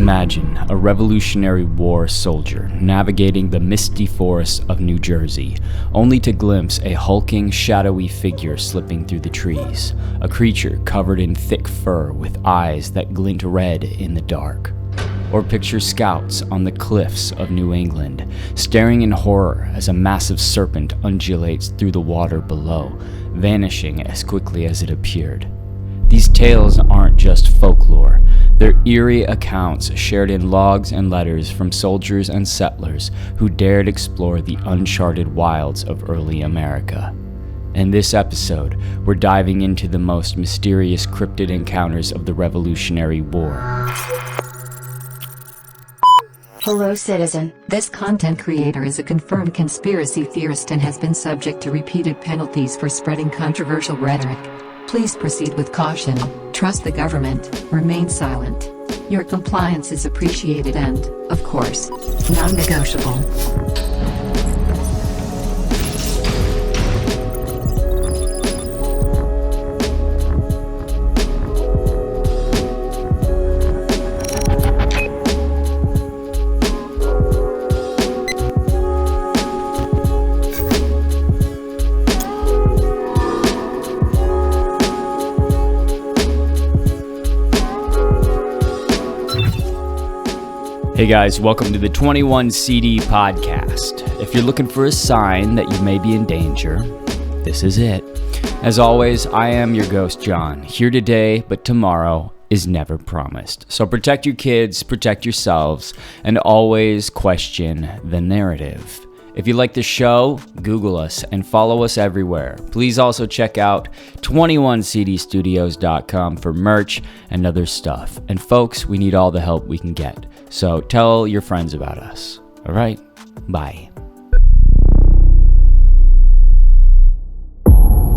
Imagine a Revolutionary War soldier navigating the misty forests of New Jersey, only to glimpse a hulking, shadowy figure slipping through the trees, a creature covered in thick fur with eyes that glint red in the dark. Or picture scouts on the cliffs of New England, staring in horror as a massive serpent undulates through the water below, vanishing as quickly as it appeared. These tales aren't just folklore. They're eerie accounts shared in logs and letters from soldiers and settlers who dared explore the uncharted wilds of early America. In this episode, we're diving into the most mysterious cryptid encounters of the Revolutionary War. Hello, citizen. This content creator is a confirmed conspiracy theorist and has been subject to repeated penalties for spreading controversial rhetoric. Please proceed with caution, trust the government, remain silent. Your compliance is appreciated and, of course, non-negotiable. Hey guys, welcome to the 21 CD podcast. If you're looking for a sign that you may be in danger, this is it. As always, I am your ghost John, here today, but tomorrow is never promised. So protect your kids, protect yourselves, and always question the narrative. If you like the show, Google us and follow us everywhere. Please also check out 21cdstudios.com for merch and other stuff. And folks, we need all the help we can get. So tell your friends about us. All right? Bye.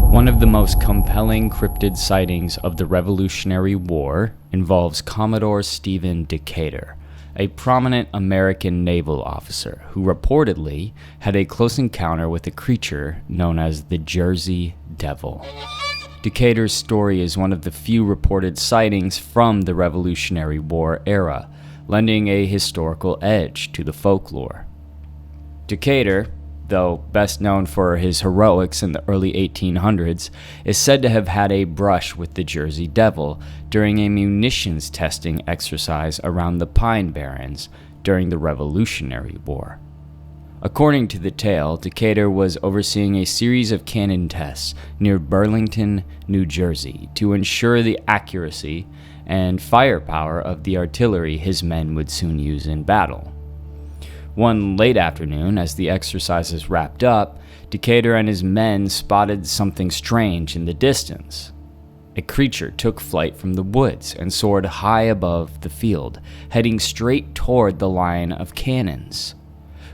One of the most compelling cryptid sightings of the Revolutionary War involves Commodore Stephen Decatur, a prominent American naval officer who reportedly had a close encounter with a creature known as the Jersey Devil. Decatur's story is one of the few reported sightings from the Revolutionary War era, lending a historical edge to the folklore. Decatur, though best known for his heroics in the early 1800s, is said to have had a brush with the Jersey Devil during a munitions testing exercise around the Pine Barrens during the Revolutionary War. According to the tale, Decatur was overseeing a series of cannon tests near Burlington, New Jersey, to ensure the accuracy and firepower of the artillery his men would soon use in battle. One late afternoon, as the exercises wrapped up, Decatur and his men spotted something strange in the distance. A creature took flight from the woods and soared high above the field, heading straight toward the line of cannons.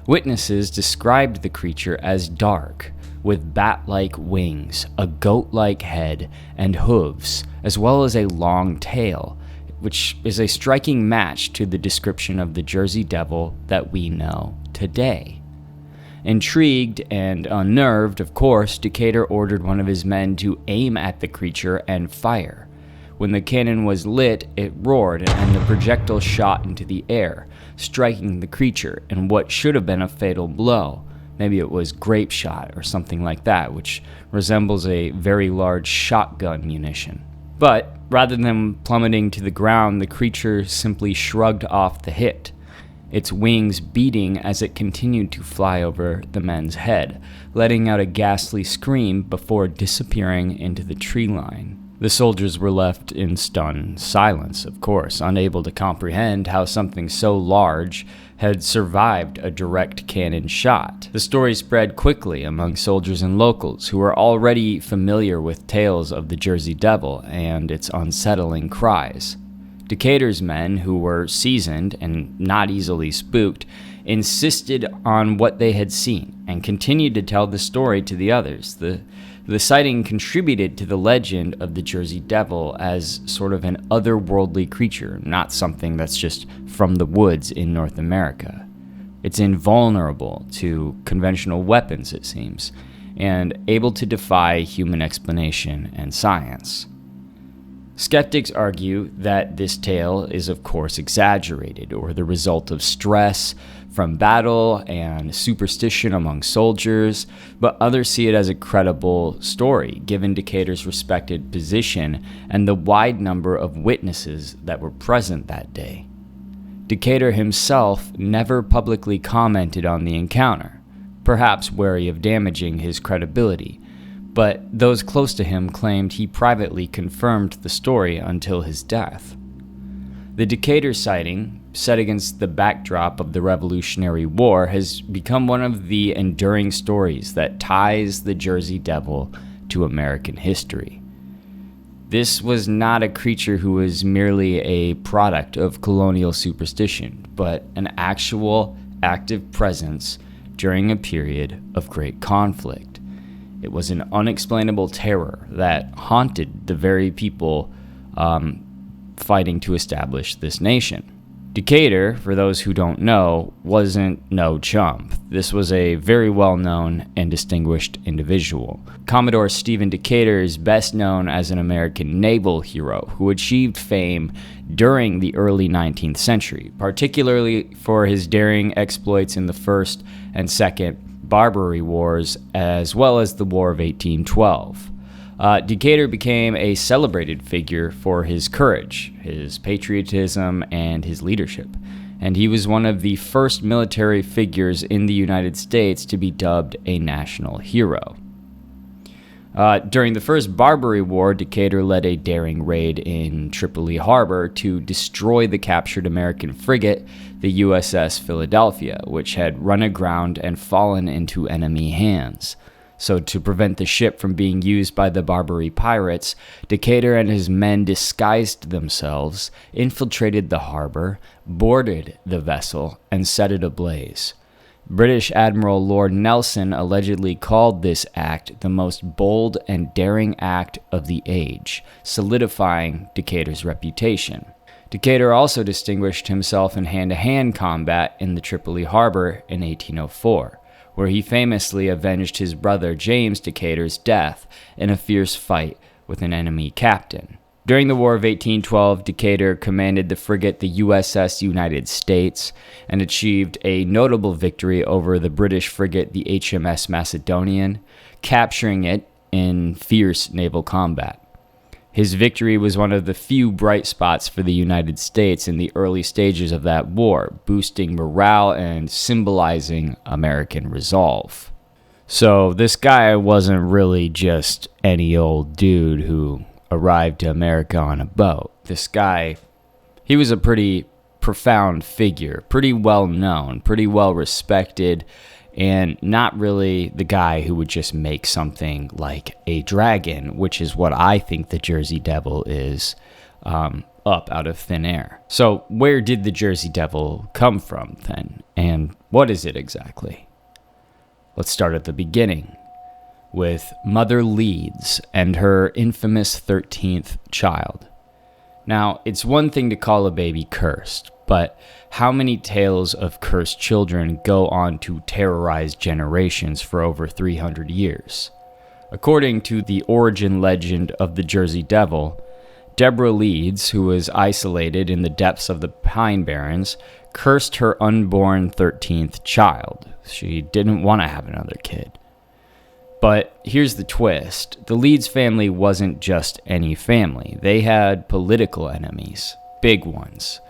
Witnesses described the creature as dark, with bat-like wings, a goat-like head, and hooves, as well as a long tail, which is a striking match to the description of the Jersey Devil that we know today. Intrigued and unnerved, of course, Decatur ordered one of his men to aim at the creature and fire. When the cannon was lit, it roared and the projectile shot into the air, striking the creature in what should have been a fatal blow. Maybe it was grape shot or something like that, which resembles a very large shotgun munition. But rather than plummeting to the ground, the creature simply shrugged off the hit, its wings beating as it continued to fly over the men's head, letting out a ghastly scream before disappearing into the tree line. The soldiers were left in stunned silence, of course, unable to comprehend how something so large had survived a direct cannon shot. The story spread quickly among soldiers and locals who were already familiar with tales of the Jersey Devil and its unsettling cries. Decatur's men, who were seasoned and not easily spooked, insisted on what they had seen and continued to tell the story to the others. The sighting contributed to the legend of the Jersey Devil as sort of an otherworldly creature, not something that's just from the woods in North America. It's invulnerable to conventional weapons, it seems, and able to defy human explanation and science. Skeptics argue that this tale is of course exaggerated or the result of stress from battle and superstition among soldiers, but others see it as a credible story given Decatur's respected position and the wide number of witnesses that were present that day. Decatur himself never publicly commented on the encounter, perhaps wary of damaging his credibility, but those close to him claimed he privately confirmed the story until his death. The Decatur sighting, set against the backdrop of the Revolutionary War, has become one of the enduring stories that ties the Jersey Devil to American history. This was not a creature who was merely a product of colonial superstition, but an actual, active presence during a period of great conflict. It was an unexplainable terror that haunted the very people fighting to establish this nation. Decatur, for those who don't know, wasn't no chump. This was a very well-known and distinguished individual. Commodore Stephen Decatur is best known as an American naval hero who achieved fame during the early 19th century, particularly for his daring exploits in the First and Second Barbary Wars, as well as the War of 1812. Decatur became a celebrated figure for his courage, his patriotism, and his leadership, and he was one of the first military figures in the United States to be dubbed a national hero. During the First Barbary War, Decatur led a daring raid in Tripoli Harbor to destroy the captured American frigate, the USS Philadelphia, which had run aground and fallen into enemy hands. So to prevent the ship from being used by the Barbary pirates, Decatur and his men disguised themselves, infiltrated the harbor, boarded the vessel, and set it ablaze. British Admiral Lord Nelson allegedly called this act the most bold and daring act of the age, solidifying Decatur's reputation. Decatur also distinguished himself in hand-to-hand combat in the Tripoli harbor in 1804. Where he famously avenged his brother James Decatur's death in a fierce fight with an enemy captain. During the War of 1812, Decatur commanded the frigate the USS United States and achieved a notable victory over the British frigate the HMS Macedonian, capturing it in fierce naval combat. His victory was one of the few bright spots for the United States in the early stages of that war, boosting morale and symbolizing American resolve. So this guy wasn't really just any old dude who arrived to America on a boat. This guy, he was a pretty profound figure, pretty well known, pretty well respected, and not really the guy who would just make something like a dragon, which is what I think the Jersey Devil is, up out of thin air. So where did the Jersey Devil come from then, and what is it exactly? Let's start at the beginning with Mother Leeds and her infamous 13th child. Now, it's one thing to call a baby cursed, but how many tales of cursed children go on to terrorize generations for over 300 years? According to the origin legend of the Jersey Devil, Deborah Leeds, who was isolated in the depths of the Pine Barrens, cursed her unborn 13th child. She didn't want to have another kid. But here's the twist. The Leeds family wasn't just any family. They had political enemies, big ones.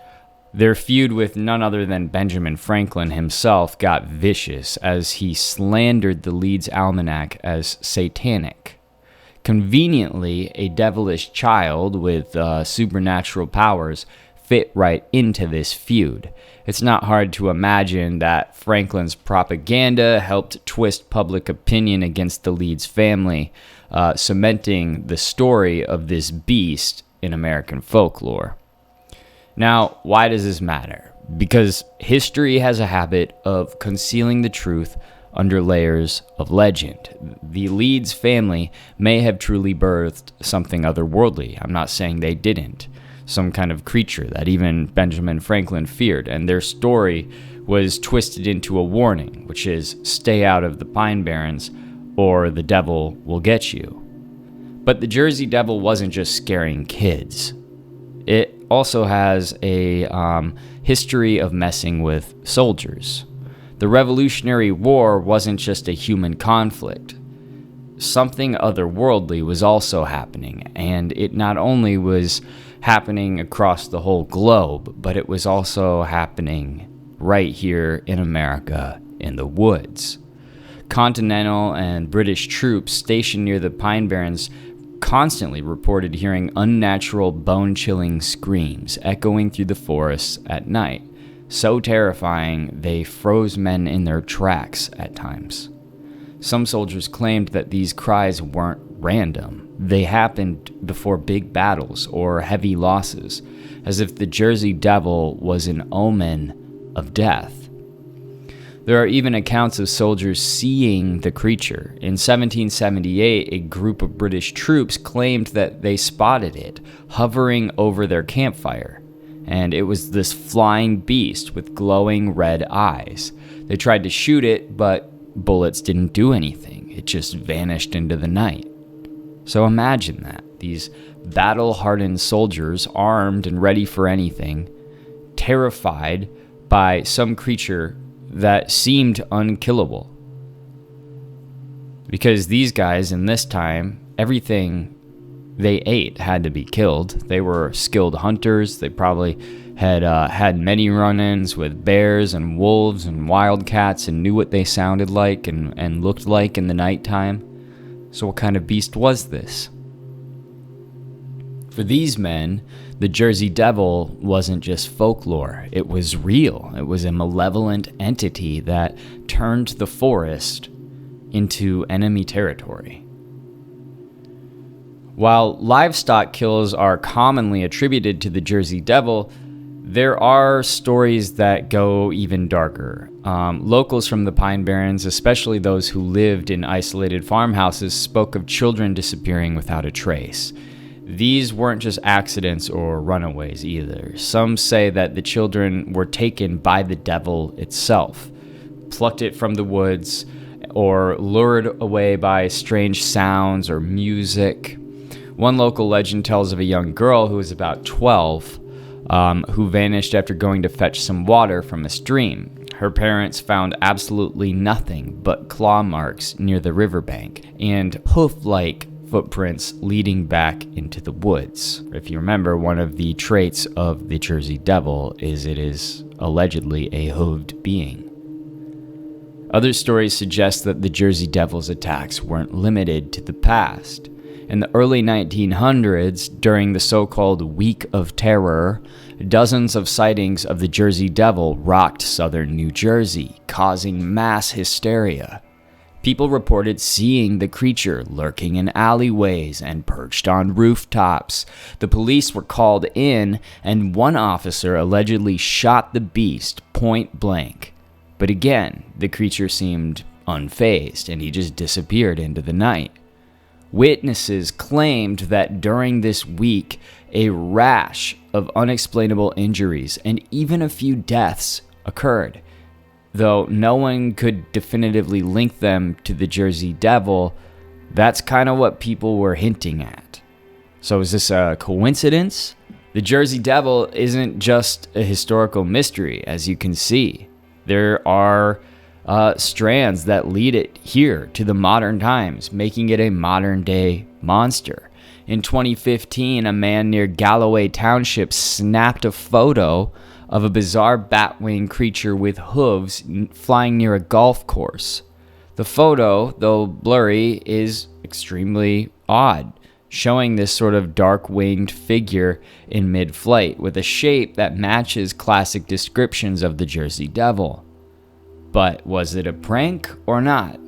Their feud with none other than Benjamin Franklin himself got vicious as he slandered the Leeds Almanac as satanic. Conveniently, a devilish child with supernatural powers fit right into this feud. It's not hard to imagine that Franklin's propaganda helped twist public opinion against the Leeds family, cementing the story of this beast in American folklore. Now, why does this matter? Because history has a habit of concealing the truth under layers of legend. The Leeds family may have truly birthed something otherworldly. I'm not saying they didn't. Some kind of creature that even Benjamin Franklin feared, and their story was twisted into a warning, which is stay out of the Pine Barrens or the devil will get you. But the Jersey Devil wasn't just scaring kids. It also has a history of messing with soldiers. The Revolutionary War wasn't just a human conflict. Something otherworldly was also happening, and it not only was happening across the whole globe, but it was also happening right here in America in the woods. Continental and British troops stationed near the Pine Barrens constantly reported hearing unnatural, bone-chilling screams echoing through the forests at night, so terrifying they froze men in their tracks at times. Some soldiers claimed that these cries weren't random. They happened before big battles or heavy losses, as if the Jersey Devil was an omen of death. There are even accounts of soldiers seeing the creature. In 1778, a group of British troops claimed that they spotted it hovering over their campfire, and it was this flying beast with glowing red eyes. They tried to shoot it, but bullets didn't do anything. It just vanished into the night. So imagine that. These battle-hardened soldiers, armed and ready for anything, terrified by some creature that seemed unkillable. Because these guys in this time, everything they ate had to be killed. They were skilled hunters. They probably had had many run-ins with bears and wolves and wildcats and knew what they sounded like and looked like in the nighttime. So what kind of beast was this? For these men, the Jersey Devil wasn't just folklore. It was real. It was a malevolent entity that turned the forest into enemy territory. While livestock kills are commonly attributed to the Jersey Devil, there are stories that go even darker. Locals from the Pine Barrens, especially those who lived in isolated farmhouses, spoke of children disappearing without a trace. These weren't just accidents or runaways either. Some say that the children were taken by the devil itself, plucked it from the woods, or lured away by strange sounds or music. One local legend tells of a young girl who was about 12 who vanished after going to fetch some water from a stream. Her parents found absolutely nothing but claw marks near the riverbank and hoof-like footprints leading back into the woods. If you remember, one of the traits of the Jersey Devil is it is allegedly a hooved being. Other stories suggest that the Jersey Devil's attacks weren't limited to the past. In the early 1900s, during the so-called Week of Terror, dozens of sightings of the Jersey Devil rocked southern New Jersey, causing mass hysteria. People reported seeing the creature lurking in alleyways and perched on rooftops. The police were called in, and one officer allegedly shot the beast point blank. But again, the creature seemed unfazed, and he just disappeared into the night. Witnesses claimed that during this week, a rash of unexplainable injuries and even a few deaths occurred. Though no one could definitively link them to the Jersey Devil, that's kind of what people were hinting at. So is this a coincidence? The Jersey Devil isn't just a historical mystery, as you can see. There are strands that lead it here to the modern times, making it a modern-day monster. In 2015, a man near Galloway Township snapped a photo of a bizarre batwing creature with hooves flying near a golf course. The photo, though blurry, is extremely odd, showing this sort of dark-winged figure in mid-flight with a shape that matches classic descriptions of the Jersey Devil. But was it a prank or not?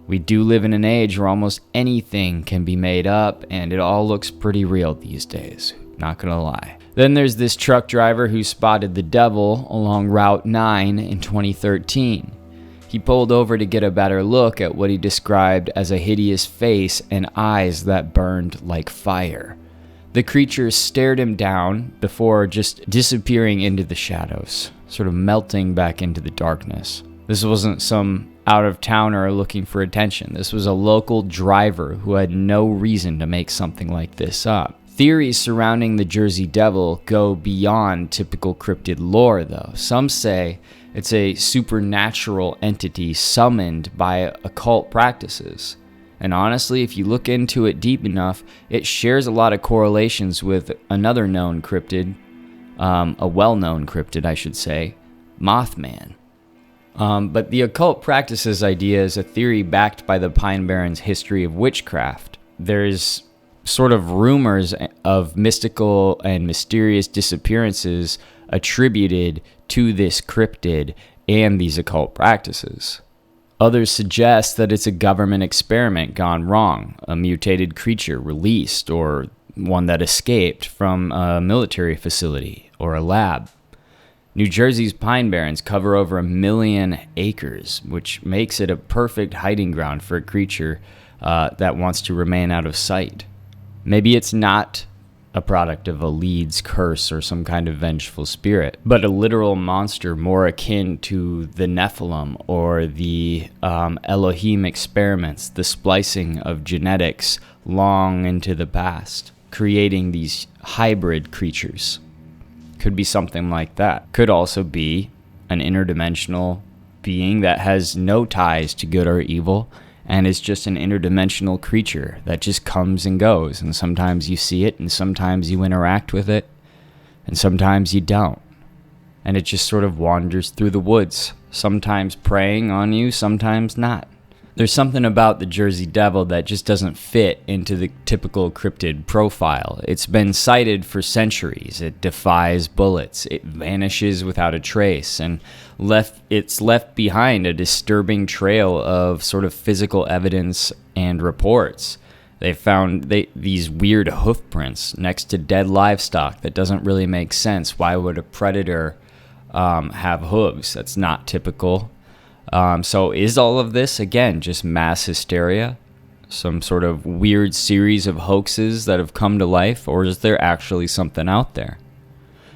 We do live in an age where almost anything can be made up, and it all looks pretty real these days, not gonna lie. Then there's this truck driver who spotted the devil along Route 9 in 2013. He pulled over to get a better look at what he described as a hideous face and eyes that burned like fire. The creature stared him down before just disappearing into the shadows, sort of melting back into the darkness. This wasn't some out-of-towner looking for attention. This was a local driver who had no reason to make something like this up. Theories surrounding the Jersey Devil go beyond typical cryptid lore, though. Some say it's a supernatural entity summoned by occult practices. And honestly, if you look into it deep enough, it shares a lot of correlations with another known cryptid, a well-known cryptid, I should say, Mothman. But the occult practices idea is a theory backed by the Pine Barrens' history of witchcraft. There's sort of rumors of mystical and mysterious disappearances attributed to this cryptid and these occult practices. Others suggest that it's a government experiment gone wrong, a mutated creature released, or one that escaped from a military facility or a lab. New Jersey's Pine Barrens cover over 1 million acres, which makes it a perfect hiding ground for a creature that wants to remain out of sight. Maybe it's not a product of a Leeds curse or some kind of vengeful spirit, but a literal monster more akin to the Nephilim or the Elohim experiments, the splicing of genetics long into the past, creating these hybrid creatures. Could be something like that. Could also be an interdimensional being that has no ties to good or evil and is just an interdimensional creature that just comes and goes, and sometimes you see it and sometimes you interact with it and sometimes you don't, and it just sort of wanders through the woods, sometimes preying on you, sometimes not. There's something about the Jersey Devil that just doesn't fit into the typical cryptid profile. It's been cited for centuries. It defies bullets. It vanishes without a trace, and it's left behind a disturbing trail of sort of physical evidence and reports. They found these weird hoof prints next to dead livestock. That doesn't really make sense. Why would a predator have hooves? That's not typical. So is all of this, again, just mass hysteria? Some sort of weird series of hoaxes that have come to life? Or is there actually something out there?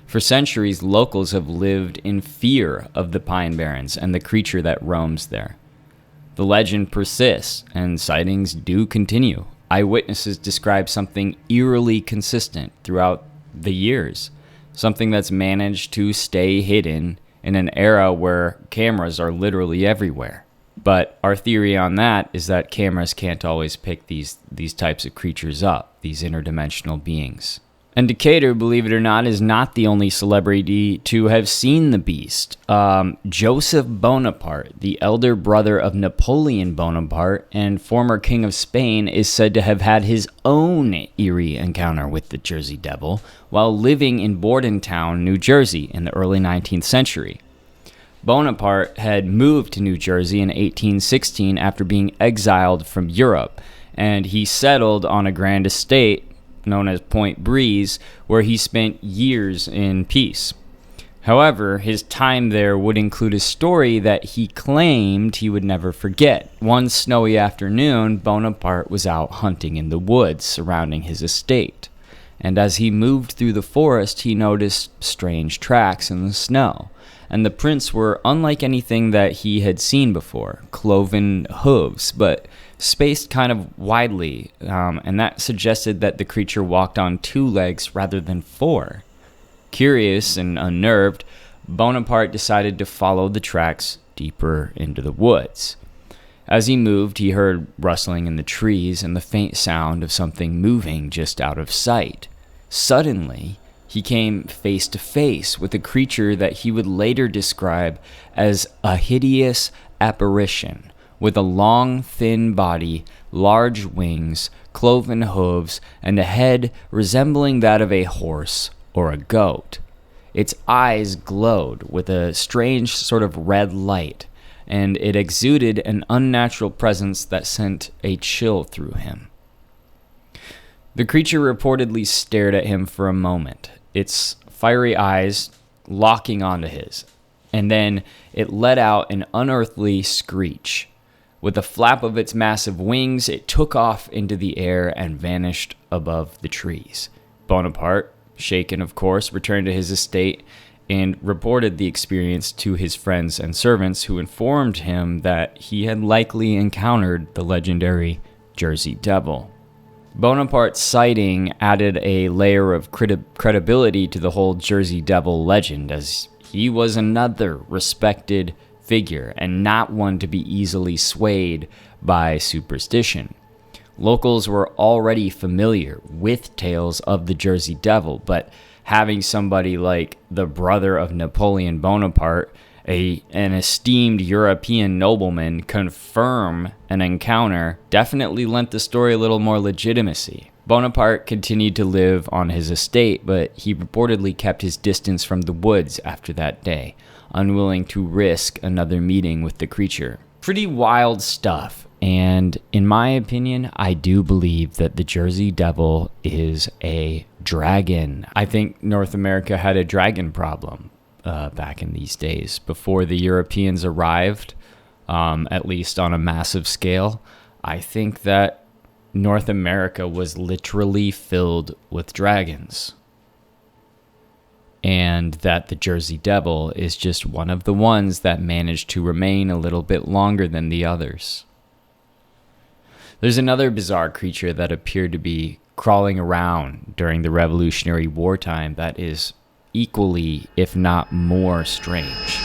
For centuries, locals have lived in fear of the Pine Barrens and the creature that roams there. The legend persists, and sightings do continue. Eyewitnesses describe something eerily consistent throughout the years, something that's managed to stay hidden in an era where cameras are literally everywhere. But our theory on that is that cameras can't always pick these types of creatures up, these interdimensional beings. And Decatur, believe it or not, is not the only celebrity to have seen the beast. Joseph Bonaparte, the elder brother of Napoleon Bonaparte and former king of Spain, is said to have had his own eerie encounter with the Jersey Devil while living in Bordentown, New Jersey in the early 19th century. Bonaparte had moved to New Jersey in 1816 after being exiled from Europe, and he settled on a grand estate known as Point Breeze, where he spent years in peace. However, his time there would include a story that he claimed he would never forget. One snowy afternoon, Bonaparte was out hunting in the woods surrounding his estate, and as he moved through the forest, he noticed strange tracks in the snow, and the prints were unlike anything that he had seen before, cloven hooves, but spaced kind of widely, and that suggested that the creature walked on 2 legs rather than 4. Curious and unnerved, Bonaparte decided to follow the tracks deeper into the woods. As he moved, he heard rustling in the trees and the faint sound of something moving just out of sight. Suddenly, he came face to face with a creature that he would later describe as a hideous apparition, with a long, thin body, large wings, cloven hooves, and a head resembling that of a horse or a goat. Its eyes glowed with a strange sort of red light, and it exuded an unnatural presence that sent a chill through him. The creature reportedly stared at him for a moment, its fiery eyes locking onto his, and then it let out an unearthly screech. With a flap of its massive wings, it took off into the air and vanished above the trees. Bonaparte, shaken of course, returned to his estate and reported the experience to his friends and servants, who informed him that he had likely encountered the legendary Jersey Devil. Bonaparte's sighting added a layer of credibility to the whole Jersey Devil legend, as he was another respected figure and not one to be easily swayed by superstition. Locals were already familiar with tales of the Jersey Devil, but having somebody like the brother of Napoleon Bonaparte, an esteemed European nobleman, confirm an encounter definitely lent the story a little more legitimacy. Bonaparte continued to live on his estate, but he reportedly kept his distance from the woods after that day, unwilling to risk another meeting with the creature. Pretty wild stuff, and in my opinion, I do believe that the Jersey Devil is a dragon. I think North America had a dragon problem back in these days before the Europeans arrived, at least on a massive scale. I think that North America was literally filled with dragons, and that the Jersey Devil is just one of the ones that managed to remain a little bit longer than the others. There's another bizarre creature that appeared to be crawling around during the Revolutionary War time that is equally, if not more, strange.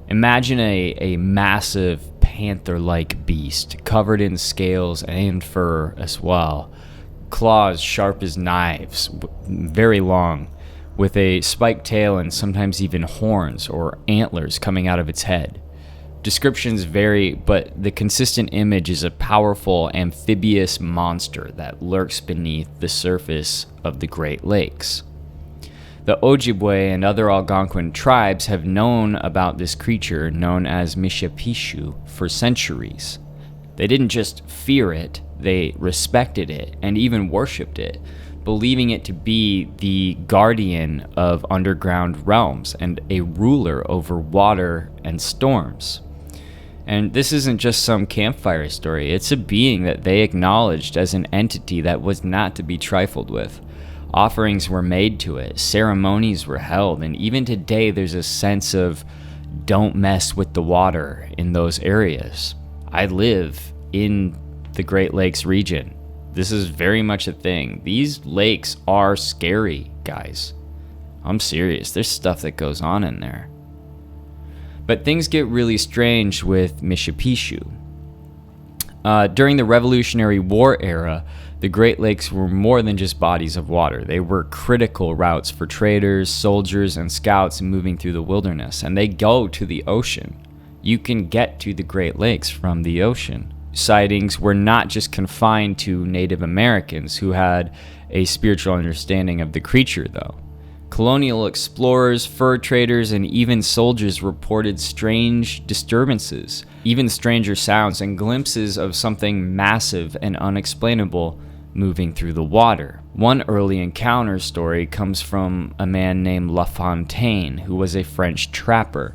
Imagine a massive panther-like beast covered in scales and fur as well, claws sharp as knives, very long, with a spiked tail and sometimes even horns or antlers coming out of its head. Descriptions vary, but the consistent image is a powerful amphibious monster that lurks beneath the surface of the Great Lakes. The Ojibwe and other Algonquin tribes have known about this creature known as Mishapishu for centuries. They didn't just fear it, they respected it and even worshipped it, believing it to be the guardian of underground realms and a ruler over water and storms. And this isn't just some campfire story, it's a being that they acknowledged as an entity that was not to be trifled with. Offerings were made to it, ceremonies were held, and even today there's a sense of don't mess with the water in those areas. I live in the Great Lakes region. This is very much a thing. These lakes are scary, guys. I'm serious. There's stuff that goes on in there. But things get really strange with Mishapishu. During the Revolutionary War era, the Great Lakes were more than just bodies of water. They were critical routes for traders, soldiers, and scouts moving through the wilderness, and they go to the ocean. You can get to the Great Lakes from the ocean. Sightings were not just confined to Native Americans who had a spiritual understanding of the creature, though. Colonial explorers, fur traders, and even soldiers reported strange disturbances, even stranger sounds, and glimpses of something massive and unexplainable moving through the water. One early encounter story comes from a man named La Fontaine, who was a French trapper.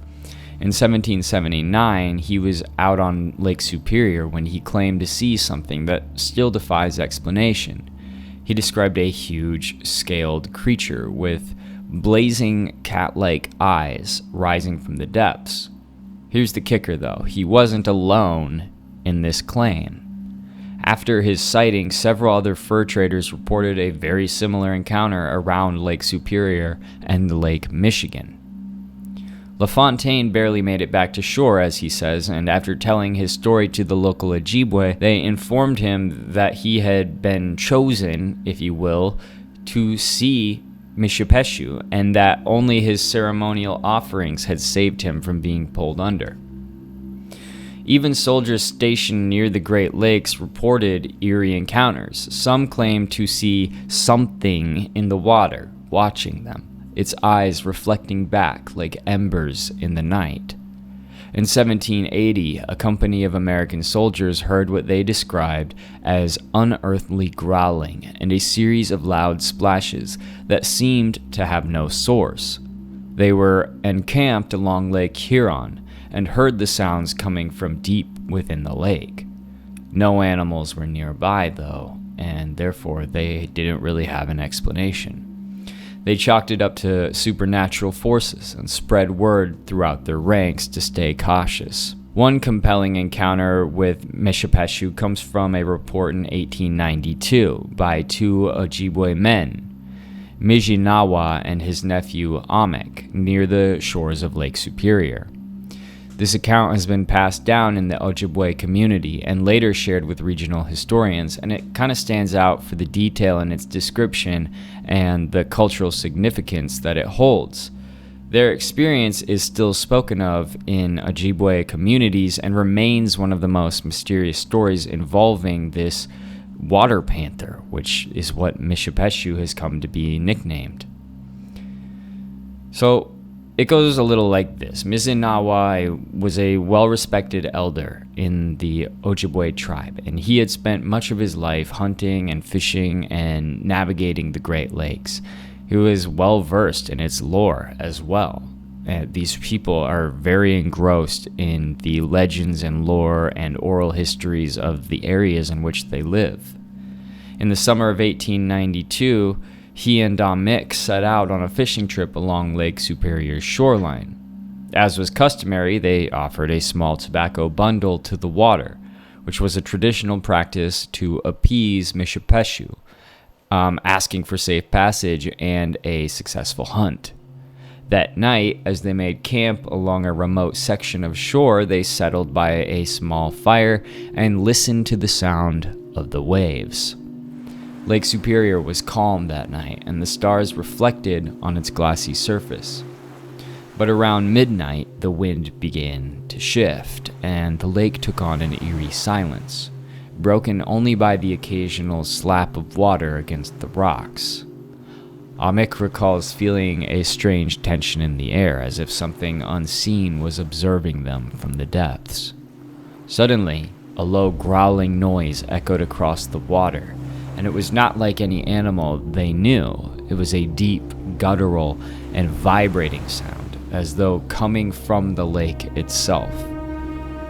In 1779, he was out on Lake Superior when he claimed to see something that still defies explanation. He described a huge, scaled creature with blazing cat-like eyes rising from the depths. Here's the kicker, though. He wasn't alone in this claim. After his sighting, several other fur traders reported a very similar encounter around Lake Superior and Lake Michigan. LaFontaine barely made it back to shore, as he says, and after telling his story to the local Ojibwe, they informed him that he had been chosen, if you will, to see Mishapishu, and that only his ceremonial offerings had saved him from being pulled under. Even soldiers stationed near the Great Lakes reported eerie encounters. Some claimed to see something in the water watching them, its eyes reflecting back like embers in the night. In 1780, a company of American soldiers heard what they described as unearthly growling and a series of loud splashes that seemed to have no source. They were encamped along Lake Huron and heard the sounds coming from deep within the lake. No animals were nearby, though, and therefore they didn't really have an explanation. They chalked it up to supernatural forces and spread word throughout their ranks to stay cautious. One compelling encounter with Mishipeshu comes from a report in 1892 by two Ojibwe men, Mijinawa and his nephew Amek, near the shores of Lake Superior. This account has been passed down in the Ojibwe community and later shared with regional historians, and it kind of stands out for the detail in its description and the cultural significance that it holds. Their experience is still spoken of in Ojibwe communities and remains one of the most mysterious stories involving this water panther, which is what Mishipeshu has come to be nicknamed. So, it goes a little like this. Mijinawa was a well-respected elder in the Ojibwe tribe, and he had spent much of his life hunting and fishing and navigating the Great Lakes. He was well-versed in its lore as well. These people are very engrossed in the legends and lore and oral histories of the areas in which they live. In the summer of 1892, he and Amek set out on a fishing trip along Lake Superior's shoreline. As was customary, they offered a small tobacco bundle to the water, which was a traditional practice to appease Mishipeshu, asking for safe passage and a successful hunt. That night, as they made camp along a remote section of shore, they settled by a small fire and listened to the sound of the waves. Lake Superior was calm that night, and the stars reflected on its glassy surface. But around midnight, the wind began to shift, and the lake took on an eerie silence, broken only by the occasional slap of water against the rocks. Amek recalls feeling a strange tension in the air, as if something unseen was observing them from the depths. Suddenly, a low growling noise echoed across the water, and it was not like any animal they knew. It was a deep, guttural, and vibrating sound, as though coming from the lake itself.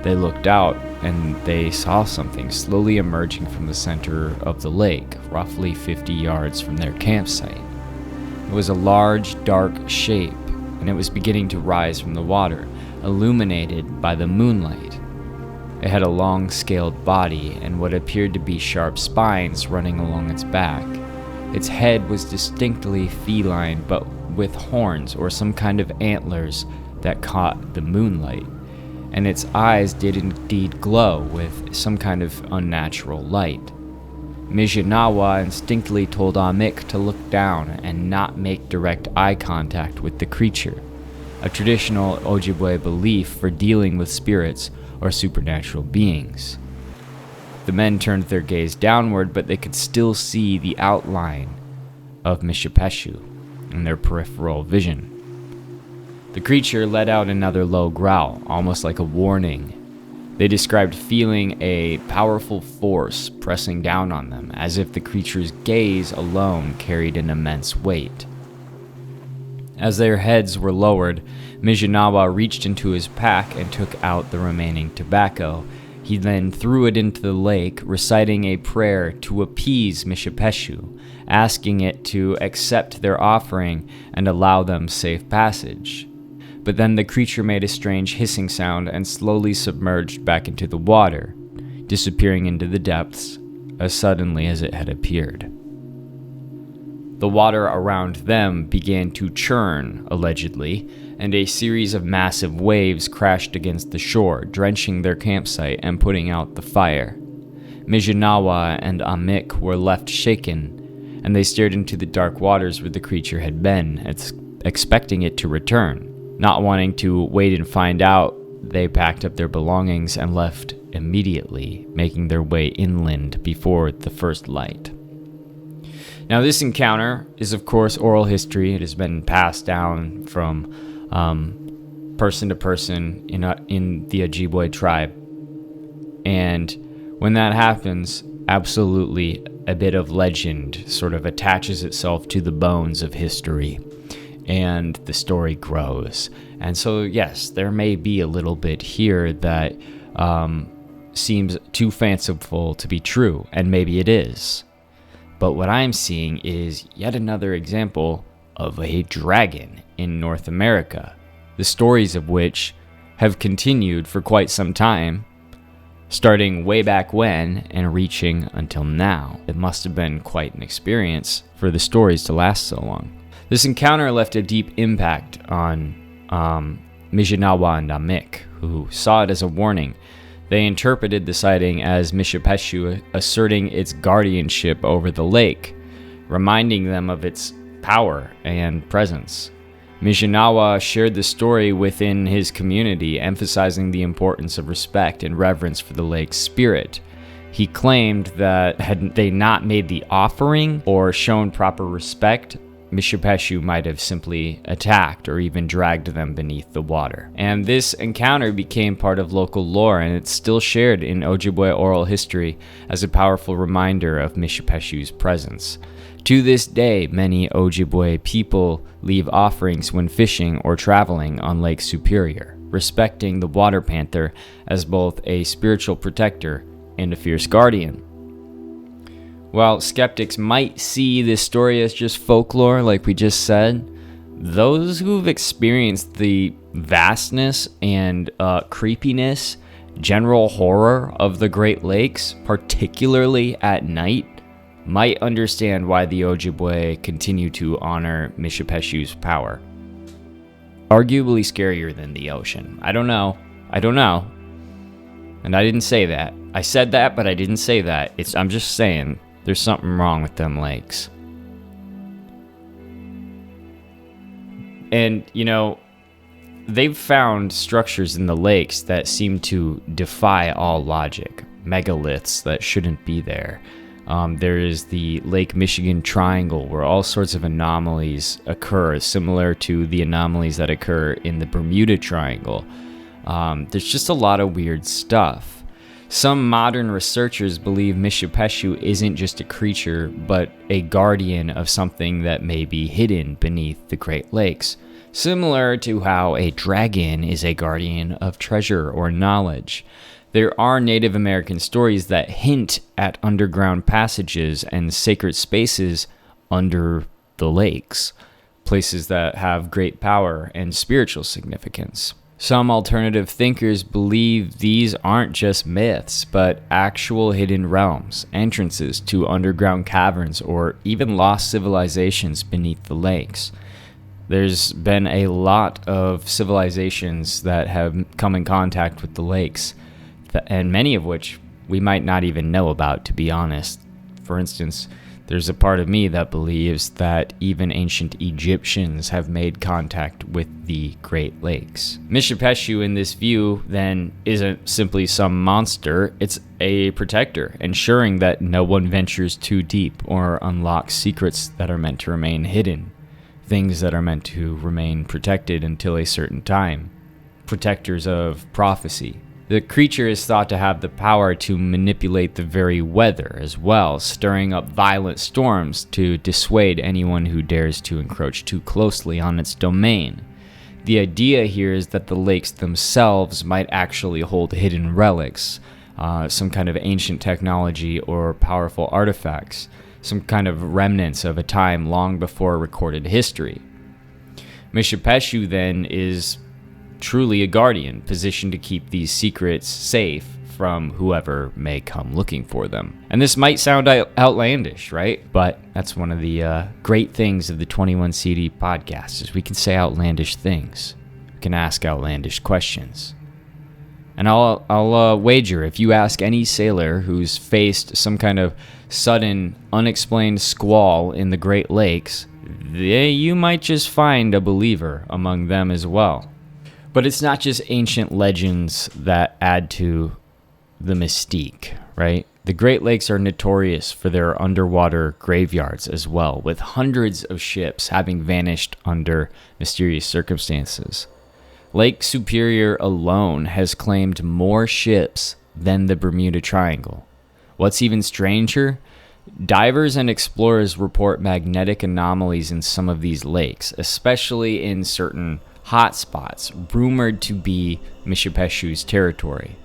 They looked out, and they saw something slowly emerging from the center of the lake, roughly 50 yards from their campsite. It was a large, dark shape, and it was beginning to rise from the water, illuminated by the moonlight. It had a long, scaled body and what appeared to be sharp spines running along its back. Its head was distinctly feline, but with horns or some kind of antlers that caught the moonlight, and its eyes did indeed glow with some kind of unnatural light. Mijinawa instinctively told Amek to look down and not make direct eye contact with the creature, a traditional Ojibwe belief for dealing with spirits or supernatural beings. The men turned their gaze downward, but they could still see the outline of Mishipeshu in their peripheral vision. The creature let out another low growl, almost like a warning. They described feeling a powerful force pressing down on them, as if the creature's gaze alone carried an immense weight. As their heads were lowered, Mijinawa reached into his pack and took out the remaining tobacco. He then threw it into the lake, reciting a prayer to appease Mishipeshu, asking it to accept their offering and allow them safe passage. But then the creature made a strange hissing sound and slowly submerged back into the water, disappearing into the depths as suddenly as it had appeared. The water around them began to churn, allegedly, and a series of massive waves crashed against the shore, drenching their campsite and putting out the fire. Mijinawa and Amek were left shaken, and they stared into the dark waters where the creature had been, expecting it to return. Not wanting to wait and find out, they packed up their belongings and left immediately, making their way inland before the first light. Now, this encounter is, of course, oral history. It has been passed down from person to person in the Ojibwe tribe. And when that happens, absolutely a bit of legend sort of attaches itself to the bones of history, and the story grows. And so, yes, there may be a little bit here that seems too fanciful to be true, and maybe it is. But what I'm seeing is yet another example of a dragon in North America, the stories of which have continued for quite some time, starting way back when and reaching until now. It must have been quite an experience for the stories to last so long. This encounter left a deep impact on Mijinawa and Amik, who saw it as a warning. They interpreted the sighting as Mishipeshu asserting its guardianship over the lake, reminding them of its power and presence. Mijinawa shared the story within his community, emphasizing the importance of respect and reverence for the lake's spirit. He claimed that had they not made the offering or shown proper respect, Mishipeshu might have simply attacked or even dragged them beneath the water. And this encounter became part of local lore, and it's still shared in Ojibwe oral history as a powerful reminder of Mishipeshu's presence. To this day, many Ojibwe people leave offerings when fishing or traveling on Lake Superior, respecting the water panther as both a spiritual protector and a fierce guardian. While skeptics might see this story as just folklore, like we just said, those who've experienced the vastness and creepiness, general horror of the Great Lakes, particularly at night, might understand why the Ojibwe continue to honor Mishipeshu's power. Arguably scarier than the ocean. I don't know. And I didn't say that. I said that, but I didn't say that. I'm just saying, there's something wrong with them lakes. And, they've found structures in the lakes that seem to defy all logic. Megaliths that shouldn't be there. There is the Lake Michigan Triangle, where all sorts of anomalies occur, similar to the anomalies that occur in the Bermuda Triangle. There's just a lot of weird stuff. Some modern researchers believe Mishipeshu isn't just a creature, but a guardian of something that may be hidden beneath the Great Lakes, similar to how a dragon is a guardian of treasure or knowledge. There are Native American stories that hint at underground passages and sacred spaces under the lakes, places that have great power and spiritual significance. Some alternative thinkers believe these aren't just myths, but actual hidden realms, entrances to underground caverns, or even lost civilizations beneath the lakes. There's been a lot of civilizations that have come in contact with the lakes, and many of which we might not even know about, to be honest. For instance, there's a part of me that believes that even ancient Egyptians have made contact with the Great Lakes. Mishipeshu, in this view, then, isn't simply some monster. It's a protector, ensuring that no one ventures too deep or unlocks secrets that are meant to remain hidden, things that are meant to remain protected until a certain time. Protectors of prophecy. The creature is thought to have the power to manipulate the very weather as well, stirring up violent storms to dissuade anyone who dares to encroach too closely on its domain. The idea here is that the lakes themselves might actually hold hidden relics, some kind of ancient technology or powerful artifacts, some kind of remnants of a time long before recorded history. Mishipeshu then is truly a guardian, positioned to keep these secrets safe from whoever may come looking for them. And this might sound outlandish, right? But that's one of the great things of the 21 CD podcast, is we can say outlandish things. We can ask outlandish questions. And I'll wager, if you ask any sailor who's faced some kind of sudden, unexplained squall in the Great Lakes, you might just find a believer among them as well. But it's not just ancient legends that add to the mystique, right? The Great Lakes are notorious for their underwater graveyards as well, with hundreds of ships having vanished under mysterious circumstances. Lake Superior alone has claimed more ships than the Bermuda Triangle. What's even stranger? Divers and explorers report magnetic anomalies in some of these lakes, especially in certain hotspots rumored to be Mishipeshu's territory.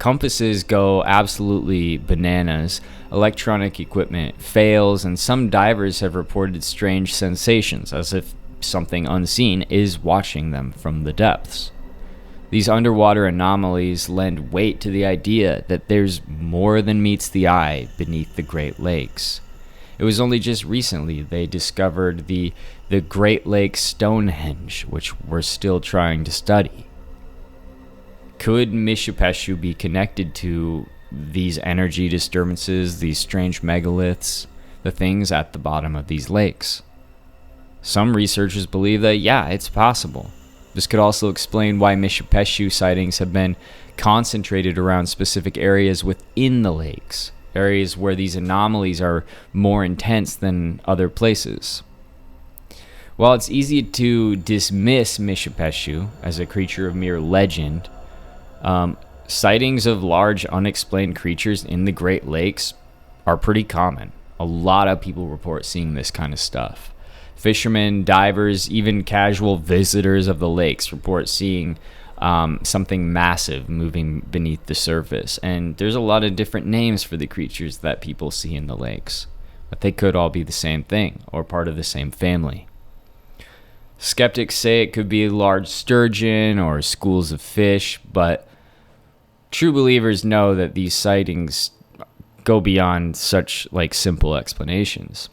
Compasses go absolutely bananas, electronic equipment fails, and some divers have reported strange sensations, as if something unseen is watching them from the depths. These underwater anomalies lend weight to the idea that there's more than meets the eye beneath the Great Lakes. It was only just recently they discovered the Great Lakes Stonehenge, which we're still trying to study. Could Mishipeshu be connected to these energy disturbances, these strange megaliths, the things at the bottom of these lakes? Some researchers believe that, yeah, it's possible. This could also explain why Mishipeshu sightings have been concentrated around specific areas within the lakes, areas where these anomalies are more intense than other places. While it's easy to dismiss Mishipeshu as a creature of mere legend, sightings of large unexplained creatures in the Great Lakes are pretty common. A lot of people report seeing this kind of stuff. Fishermen, divers, even casual visitors of the lakes report seeing something massive moving beneath the surface. And there's a lot of different names for the creatures that people see in the lakes, but they could all be the same thing or part of the same family. Skeptics say it could be a large sturgeon or schools of fish, but true believers know that these sightings go beyond such simple explanations.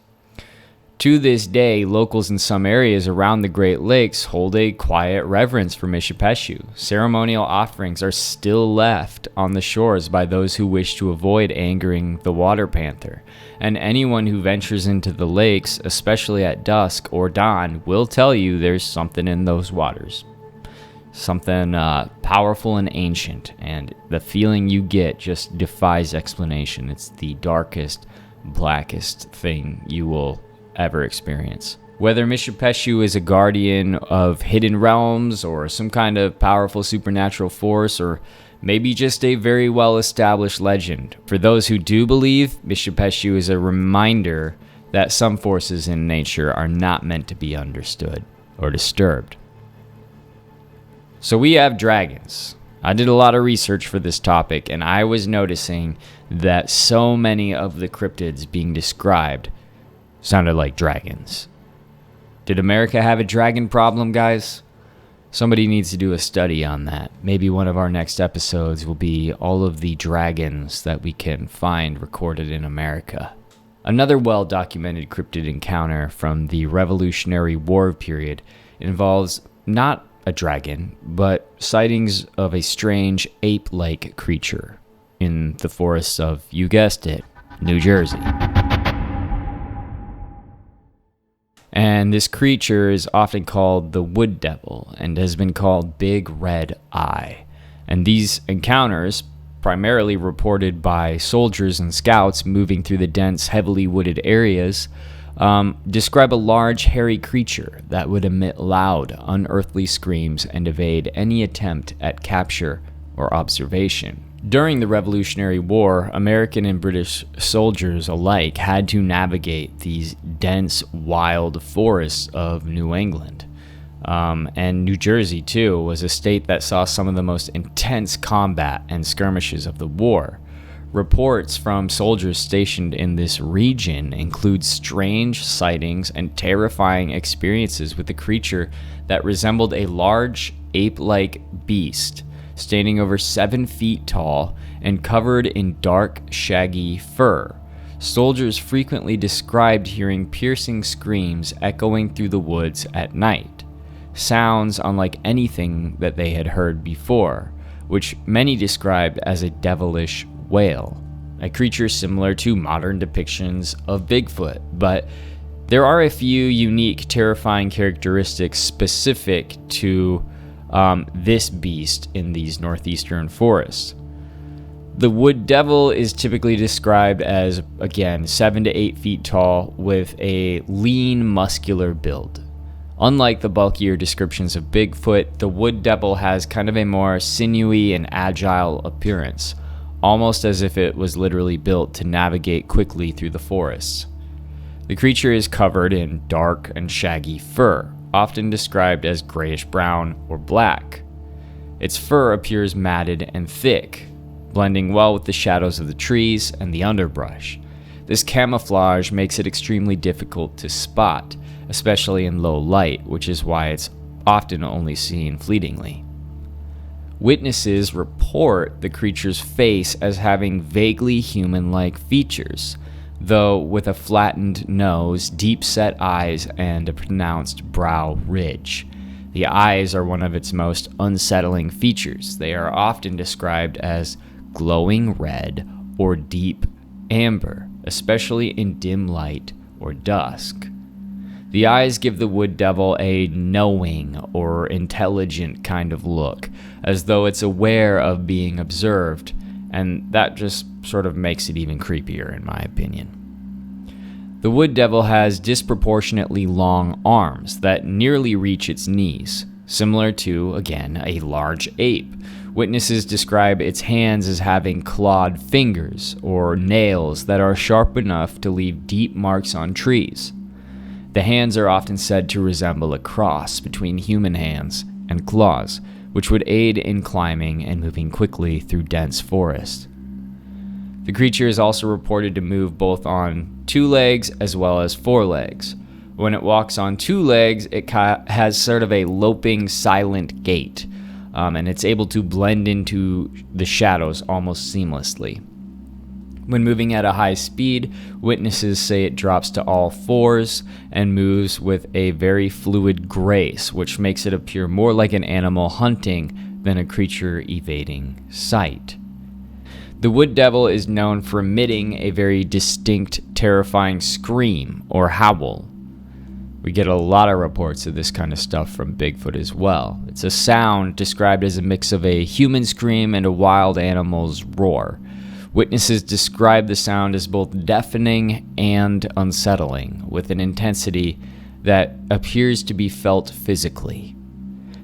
To this day, locals in some areas around the Great Lakes hold a quiet reverence for Mishipeshu. Ceremonial offerings are still left on the shores by those who wish to avoid angering the water panther. And anyone who ventures into the lakes, especially at dusk or dawn, will tell you there's something in those waters. Something powerful and ancient, and the feeling you get just defies explanation. It's the darkest, blackest thing you will ever experience. Whether Mishipeshu is a guardian of hidden realms or some kind of powerful supernatural force, or maybe just a very well-established legend, for those who do believe, Mishipeshu is a reminder that some forces in nature are not meant to be understood or disturbed. So we have dragons. I did a lot of research for this topic, and I was noticing that so many of the cryptids being described sounded like dragons. Did America have a dragon problem, guys? Somebody needs to do a study on that. Maybe one of our next episodes will be all of the dragons that we can find recorded in America. Another well-documented cryptid encounter from the Revolutionary War period involves not a dragon, but sightings of a strange ape-like creature in the forests of, you guessed it, New Jersey. And this creature is often called the wood devil and has been called Big Red Eye. And these encounters, primarily reported by soldiers and scouts moving through the dense, heavily wooded areas, describe a large, hairy creature that would emit loud, unearthly screams and evade any attempt at capture or observation. During the Revolutionary War, American and British soldiers alike had to navigate these dense, wild forests of New England. And New Jersey, too, was a state that saw some of the most intense combat and skirmishes of the war. Reports from soldiers stationed in this region include strange sightings and terrifying experiences with a creature that resembled a large, ape-like beast, standing over 7 feet tall and covered in dark, shaggy fur. Soldiers frequently described hearing piercing screams echoing through the woods at night, sounds unlike anything that they had heard before, which many described as a devilish wail, a creature similar to modern depictions of Bigfoot, but there are a few unique, terrifying characteristics specific to this beast in these northeastern forests. The wood devil is typically described as, again, 7 to 8 feet tall with a lean, muscular build. Unlike the bulkier descriptions of Bigfoot, the wood devil has kind of a more sinewy and agile appearance, almost as if it was literally built to navigate quickly through the forests. The creature is covered in dark and shaggy fur, often described as grayish-brown or black. Its fur appears matted and thick, blending well with the shadows of the trees and the underbrush. This camouflage makes it extremely difficult to spot, especially in low light, which is why it's often only seen fleetingly. Witnesses report the creature's face as having vaguely human-like features, though with a flattened nose, deep-set eyes, and a pronounced brow ridge. The eyes are one of its most unsettling features. They are often described as glowing red or deep amber, especially in dim light or dusk. The eyes give the wood devil a knowing or intelligent kind of look, as though it's aware of being observed, and that just sort of makes it even creepier in my opinion. The wood devil has disproportionately long arms that nearly reach its knees, similar to, again, a large ape. Witnesses describe its hands as having clawed fingers or nails that are sharp enough to leave deep marks on trees. The hands are often said to resemble a cross between human hands and claws, which would aid in climbing and moving quickly through dense forest. The creature is also reported to move both on 2 legs as well as 4 legs. When it walks on 2 legs, it has sort of a loping, silent gait, and it's able to blend into the shadows almost seamlessly. When moving at a high speed, witnesses say it drops to all 4s and moves with a very fluid grace, which makes it appear more like an animal hunting than a creature evading sight. The wood devil is known for emitting a very distinct, terrifying scream or howl. We get a lot of reports of this kind of stuff from Bigfoot as well. It's a sound described as a mix of a human scream and a wild animal's roar. Witnesses describe the sound as both deafening and unsettling, with an intensity that appears to be felt physically.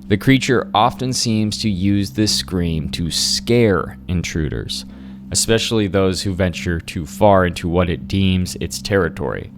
The creature often seems to use this scream to scare intruders, especially those who venture too far into what it deems its territory.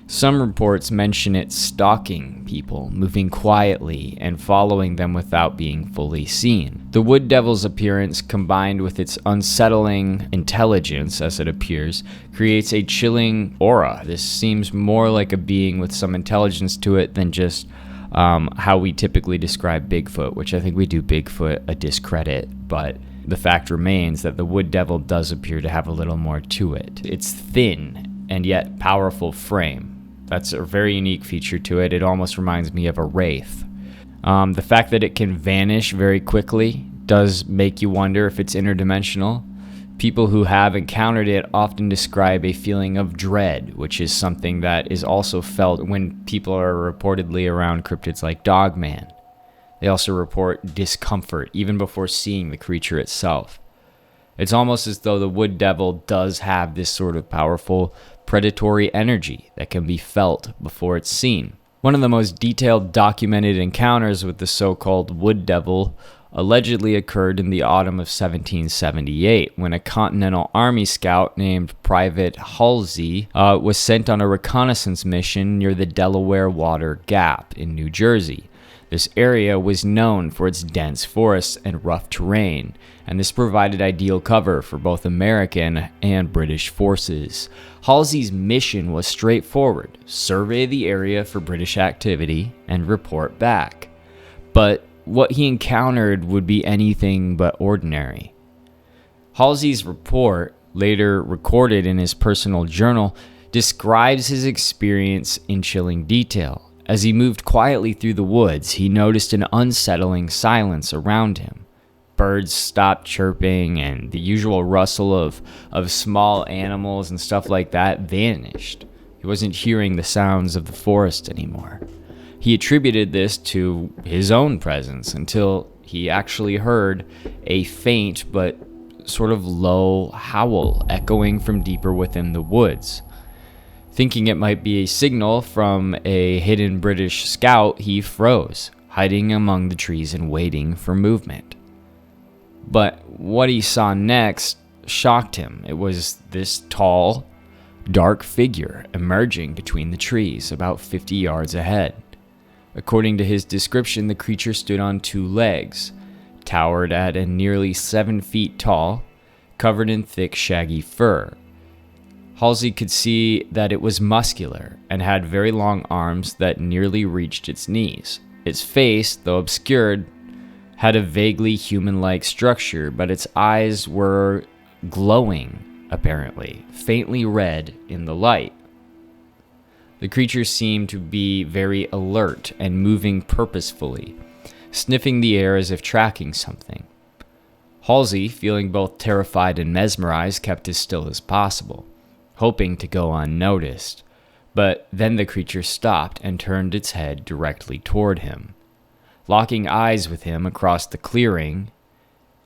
Some reports mention it stalking people, moving quietly and following them without being fully seen. The wood devil's appearance, combined with its unsettling intelligence as it appears, creates a chilling aura. This seems more like a being with some intelligence to it than just how we typically describe Bigfoot, which I think we do Bigfoot a discredit, but the fact remains that the wood devil does appear to have a little more to it. It's thin and yet powerful frame. That's a very unique feature to it. It almost reminds me of a wraith. The fact that it can vanish very quickly does make you wonder if it's interdimensional. People who have encountered it often describe a feeling of dread, which is something that is also felt when people are reportedly around cryptids like Dogman. They also report discomfort even before seeing the creature itself. It's almost as though the wood devil does have this sort of powerful predatory energy that can be felt before it's seen. One of the most detailed documented encounters with the so-called wood devil allegedly occurred in the autumn of 1778 when a Continental Army scout named Private Halsey was sent on a reconnaissance mission near the Delaware Water Gap in New Jersey. This area was known for its dense forests and rough terrain, and this provided ideal cover for both American and British forces. Halsey's mission was straightforward: survey the area for British activity and report back. But what he encountered would be anything but ordinary. Halsey's report, later recorded in his personal journal, describes his experience in chilling detail. As he moved quietly through the woods, he noticed an unsettling silence around him. Birds stopped chirping, and the usual rustle of small animals and stuff like that vanished. He wasn't hearing the sounds of the forest anymore. He attributed this to his own presence until he actually heard a faint but sort of low howl echoing from deeper within the woods. Thinking it might be a signal from a hidden British scout, he froze, hiding among the trees and waiting for movement. But what he saw next shocked him. It was this tall, dark figure emerging between the trees about 50 yards ahead. According to his description, the creature stood on 2 legs, towered at a nearly 7 feet tall, covered in thick, shaggy fur. Halsey could see that it was muscular and had very long arms that nearly reached its knees. Its face, though obscured, had a vaguely human-like structure, but its eyes were glowing, apparently, faintly red in the light. The creature seemed to be very alert and moving purposefully, sniffing the air as if tracking something. Halsey, feeling both terrified and mesmerized, kept as still as possible, hoping to go unnoticed. But then the creature stopped and turned its head directly toward him. Locking eyes with him across the clearing,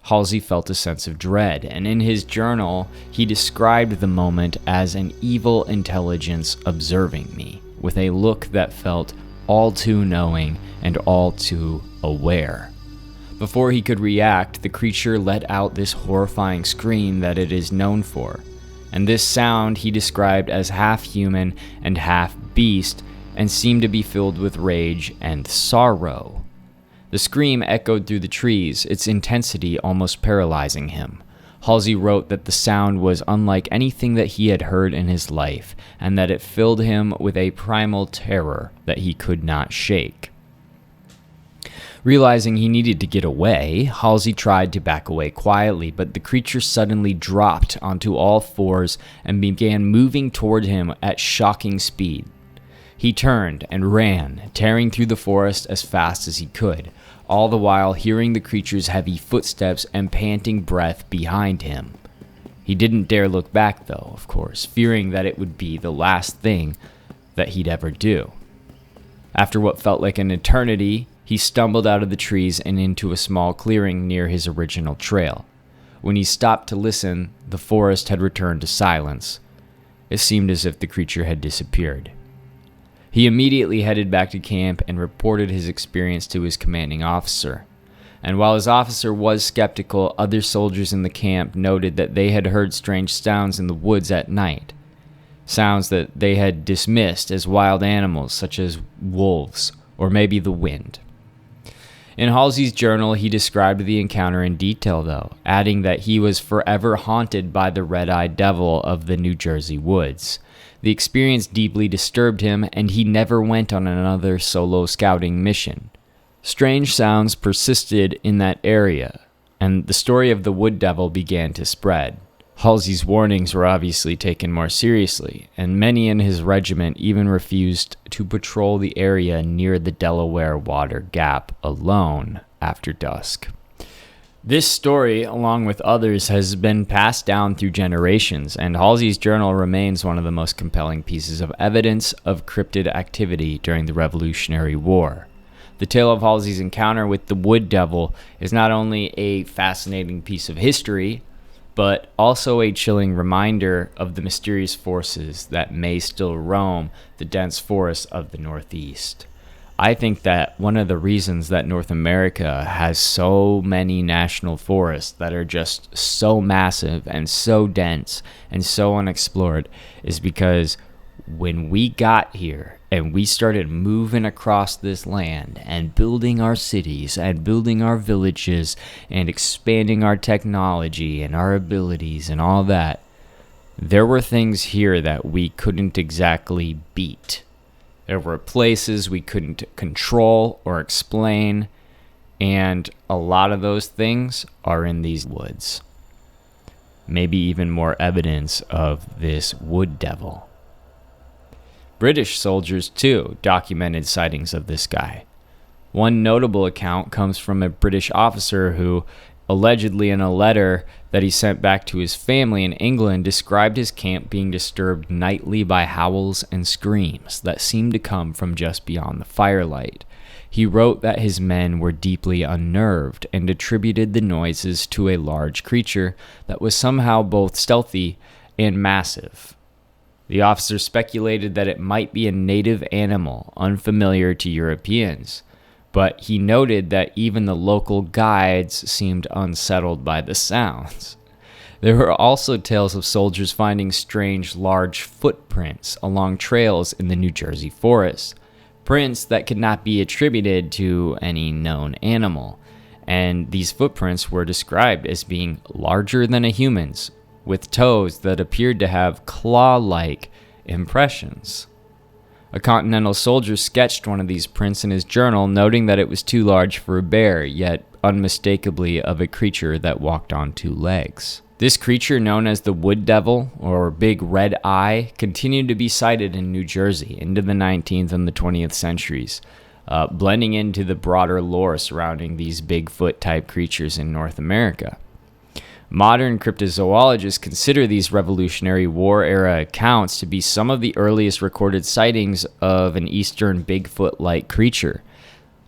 Halsey felt a sense of dread, and in his journal, he described the moment as an evil intelligence observing me, with a look that felt all too knowing and all too aware. Before he could react, the creature let out this horrifying scream that it is known for, and this sound he described as half human and half beast, and seemed to be filled with rage and sorrow. The scream echoed through the trees, its intensity almost paralyzing him. Halsey wrote that the sound was unlike anything that he had heard in his life, and that it filled him with a primal terror that he could not shake. Realizing he needed to get away, Halsey tried to back away quietly, but the creature suddenly dropped onto all fours and began moving toward him at shocking speed. He turned and ran, tearing through the forest as fast as he could, all the while hearing the creature's heavy footsteps and panting breath behind him. He didn't dare look back, though, of course, fearing that it would be the last thing that he'd ever do. After what felt like an eternity, he stumbled out of the trees and into a small clearing near his original trail. When he stopped to listen, the forest had returned to silence. It seemed as if the creature had disappeared. He immediately headed back to camp and reported his experience to his commanding officer. And while his officer was skeptical, other soldiers in the camp noted that they had heard strange sounds in the woods at night. Sounds that they had dismissed as wild animals such as wolves or maybe the wind. In Halsey's journal, he described the encounter in detail, though, adding that he was forever haunted by the red-eyed devil of the New Jersey woods. The experience deeply disturbed him, and he never went on another solo scouting mission. Strange sounds persisted in that area, and the story of the wood devil began to spread. Halsey's warnings were obviously taken more seriously, and many in his regiment even refused to patrol the area near the Delaware Water Gap alone after dusk. This story, along with others, has been passed down through generations, and Halsey's journal remains one of the most compelling pieces of evidence of cryptid activity during the Revolutionary War. The tale of Halsey's encounter with the wood devil is not only a fascinating piece of history, but also a chilling reminder of the mysterious forces that may still roam the dense forests of the Northeast. I think that one of the reasons that North America has so many national forests that are just so massive and so dense and so unexplored is because when we got here and we started moving across this land and building our cities and building our villages and expanding our technology and our abilities and all that, there were things here that we couldn't exactly beat. There were places we couldn't control or explain, and a lot of those things are in these woods. Maybe even more evidence of this wood devil. British soldiers, too, documented sightings of this guy. One notable account comes from a British officer who, allegedly in a letter that he sent back to his family in England, described his camp being disturbed nightly by howls and screams that seemed to come from just beyond the firelight. He wrote that his men were deeply unnerved and attributed the noises to a large creature that was somehow both stealthy and massive. The officer speculated that it might be a native animal unfamiliar to Europeans, but he noted that even the local guides seemed unsettled by the sounds. There were also tales of soldiers finding strange large footprints along trails in the New Jersey forest, prints that could not be attributed to any known animal, and these footprints were described as being larger than a human's, with toes that appeared to have claw-like impressions. A Continental soldier sketched one of these prints in his journal, noting that it was too large for a bear, yet unmistakably of a creature that walked on two legs. This creature, known as the Wood Devil, or Big Red Eye, continued to be sighted in New Jersey into the 19th and the 20th centuries, blending into the broader lore surrounding these Bigfoot-type creatures in North America. Modern cryptozoologists consider these Revolutionary War-era accounts to be some of the earliest recorded sightings of an eastern Bigfoot-like creature,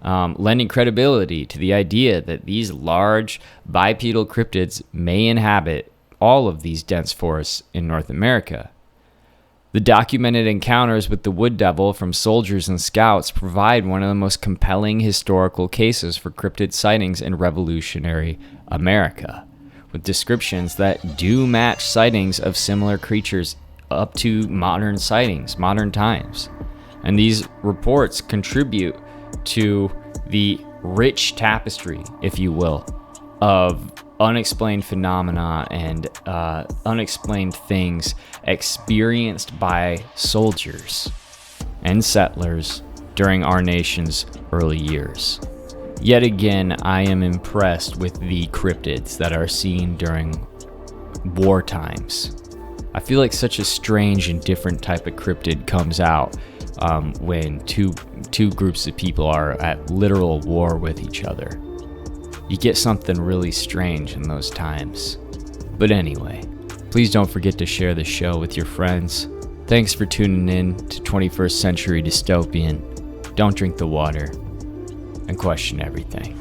lending credibility to the idea that these large bipedal cryptids may inhabit all of these dense forests in North America. The documented encounters with the Wood Devil from soldiers and scouts provide one of the most compelling historical cases for cryptid sightings in Revolutionary America, with descriptions that do match sightings of similar creatures up to modern sightings, modern times. And these reports contribute to the rich tapestry, if you will, of unexplained phenomena and unexplained things experienced by soldiers and settlers during our nation's early years. Yet again, I am impressed with the cryptids that are seen during war times. I feel like such a strange and different type of cryptid comes out when two groups of people are at literal war with each other. You get something really strange in those times. But anyway, please don't forget to share the show with your friends. Thanks for tuning in to 21st Century Dystopian. Don't drink the water and question everything.